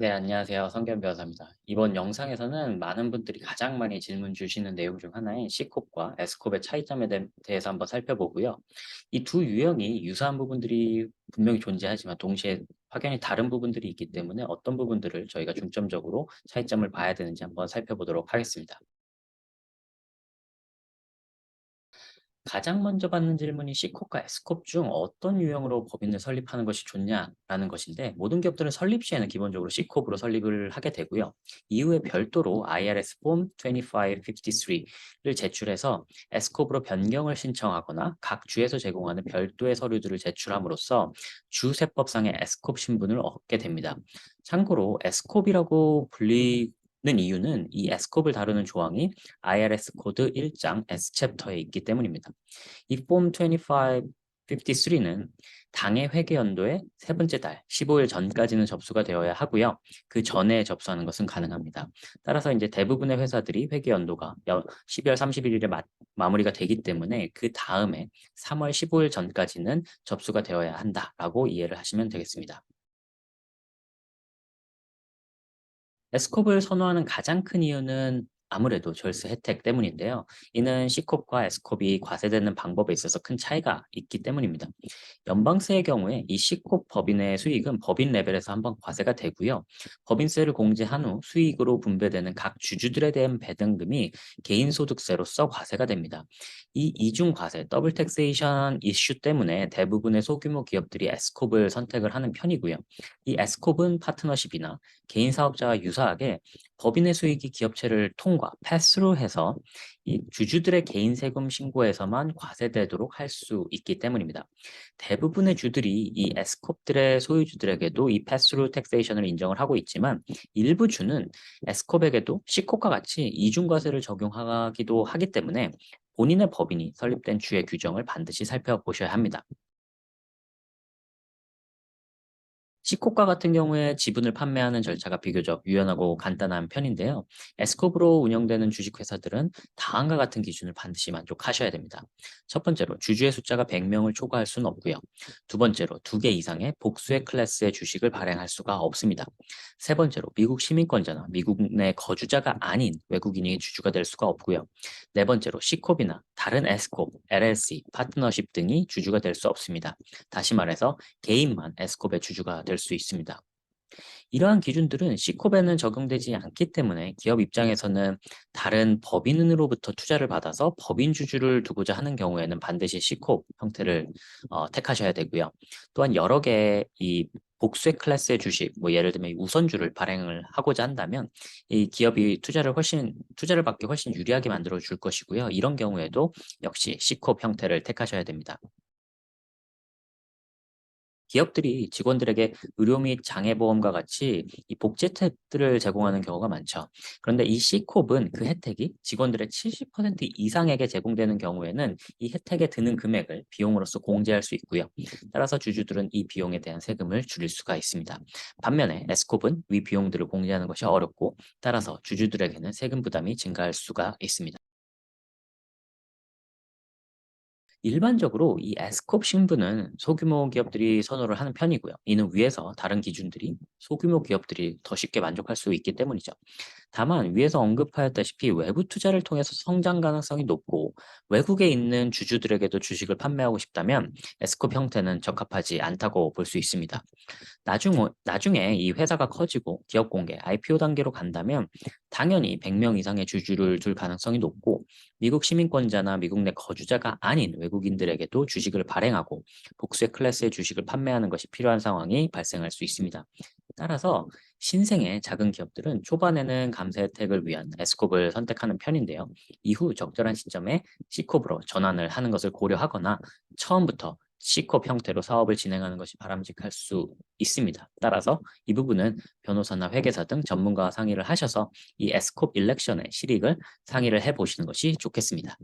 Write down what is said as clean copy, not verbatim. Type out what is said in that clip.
네, 안녕하세요. 성견 변호사입니다. 이번 영상에서는 많은 분들이 가장 많이 질문 주시는 내용 중 하나인 C컵과 S컵의 차이점에 대해서 한번 살펴보고요. 이 두 유형이 유사한 부분들이 분명히 존재하지만 동시에 확연히 다른 부분들이 있기 때문에 어떤 부분들을 저희가 중점적으로 차이점을 봐야 되는지 한번 살펴보도록 하겠습니다. 가장 먼저 받는 질문이 C컵과 S컵 중 어떤 유형으로 법인을 설립하는 것이 좋냐라는 것인데, 모든 기업들은 설립 시에는 기본적으로 C컵으로 설립을 하게 되고요. 이후에 별도로 IRS 폼 2553를 제출해서 S컵으로 변경을 신청하거나 각 주에서 제공하는 별도의 서류들을 제출함으로써 주세법상의 S컵 신분을 얻게 됩니다. 참고로 S컵이라고 불리는 이유는 이 S컵을 다루는 조항이 IRS 코드 1장 S챕터에 있기 때문입니다. 이 폼 2553는 당해 회계 연도의 세 번째 달 15일 전까지는 접수가 되어야 하고요. 그 전에 접수하는 것은 가능합니다. 따라서 이제 대부분의 회사들이 회계 연도가 12월 31일에 마무리가 되기 때문에 그 다음에 3월 15일 전까지는 접수가 되어야 한다라고 이해를 하시면 되겠습니다. S컵을 선호하는 가장 큰 이유는 아무래도 절세 혜택 때문인데요. 이는 C컵과 S컵이 과세되는 방법에 있어서 큰 차이가 있기 때문입니다. 연방세의 경우에 이 C컵 법인의 수익은 법인 레벨에서 한번 과세가 되고요. 법인세를 공제한 후 수익으로 분배되는 각 주주들에 대한 배당금이 개인소득세로서 과세가 됩니다. 이 이중 과세, 더블 텍세이션 이슈 때문에 대부분의 소규모 기업들이 S컵을 선택을 하는 편이고요. 이 S컵은 파트너십이나 개인 사업자와 유사하게 법인의 수익이 기업체를 통과, 패스루해서 이 주주들의 개인 세금 신고에서만 과세되도록 할 수 있기 때문입니다. 대부분의 주들이 이 S컵들의 소유주들에게도 이 패스루 텍세이션을 인정을 하고 있지만, 일부 주는 S컵에게도 C컵과 같이 이중과세를 적용하기도 하기 때문에 본인의 법인이 설립된 주의 규정을 반드시 살펴보셔야 합니다. C컵과 같은 경우에 지분을 판매하는 절차가 비교적 유연하고 간단한 편인데요. S컵으로 운영되는 주식회사들은 다음과 같은 기준을 반드시 만족하셔야 됩니다. 첫 번째로, 주주의 숫자가 100명을 초과할 수는 없고요. 두 번째로, 2개 이상의 복수의 클래스의 주식을 발행할 수가 없습니다. 세 번째로, 미국 시민권자나 미국 내 거주자가 아닌 외국인이 주주가 될 수가 없고요. 네 번째로, C컵이나 다른 S컵, LLC, 파트너십 등이 주주가 될 수 없습니다. 다시 말해서 개인만 S컵의 주주가 될 수 있습니다. 이러한 기준들은 C컵에는 적용되지 않기 때문에 기업 입장에서는 다른 법인으로부터 투자를 받아서 법인 주주를 두고자 하는 경우에는 반드시 C컵 형태를 택하셔야 되고요. 또한 여러 개의 이 복수의 클래스의 주식, 뭐 예를 들면 우선주를 발행을 하고자 한다면 이 기업이 투자를 받기 훨씬 유리하게 만들어 줄 것이고요. 이런 경우에도 역시 C컵 형태를 택하셔야 됩니다. 기업들이 직원들에게 의료 및 장애보험과 같이 이 복지 혜택들을 제공하는 경우가 많죠. 그런데 이 C컵은 그 혜택이 직원들의 70% 이상에게 제공되는 경우에는 이 혜택에 드는 금액을 비용으로서 공제할 수 있고요. 따라서 주주들은 이 비용에 대한 세금을 줄일 수가 있습니다. 반면에 S컵은 위 비용들을 공제하는 것이 어렵고, 따라서 주주들에게는 세금 부담이 증가할 수가 있습니다. 일반적으로 이 S컵 신분은 소규모 기업들이 선호를 하는 편이고요. 이는 위에서 다른 기준들이 소규모 기업들이 더 쉽게 만족할 수 있기 때문이죠. 다만 위에서 언급하였다시피 외부 투자를 통해서 성장 가능성이 높고 외국에 있는 주주들에게도 주식을 판매하고 싶다면 S컵 형태는 적합하지 않다고 볼 수 있습니다. 나중에 이 회사가 커지고 기업 공개, IPO 단계로 간다면 당연히 100명 이상의 주주를 둘 가능성이 높고, 미국 시민권자나 미국 내 거주자가 아닌 외국인들에게도 주식을 발행하고 복수의 클래스의 주식을 판매하는 것이 필요한 상황이 발생할 수 있습니다. 따라서 신생의 작은 기업들은 초반에는 감세 혜택을 위한 S컵을 선택하는 편인데요. 이후 적절한 시점에 C컵으로 전환을 하는 것을 고려하거나 처음부터 C컵 형태로 사업을 진행하는 것이 바람직할 수 있습니다. 따라서 이 부분은 변호사나 회계사 등 전문가와 상의를 하셔서 이 S컵 일렉션의 실익을 상의를 해보시는 것이 좋겠습니다.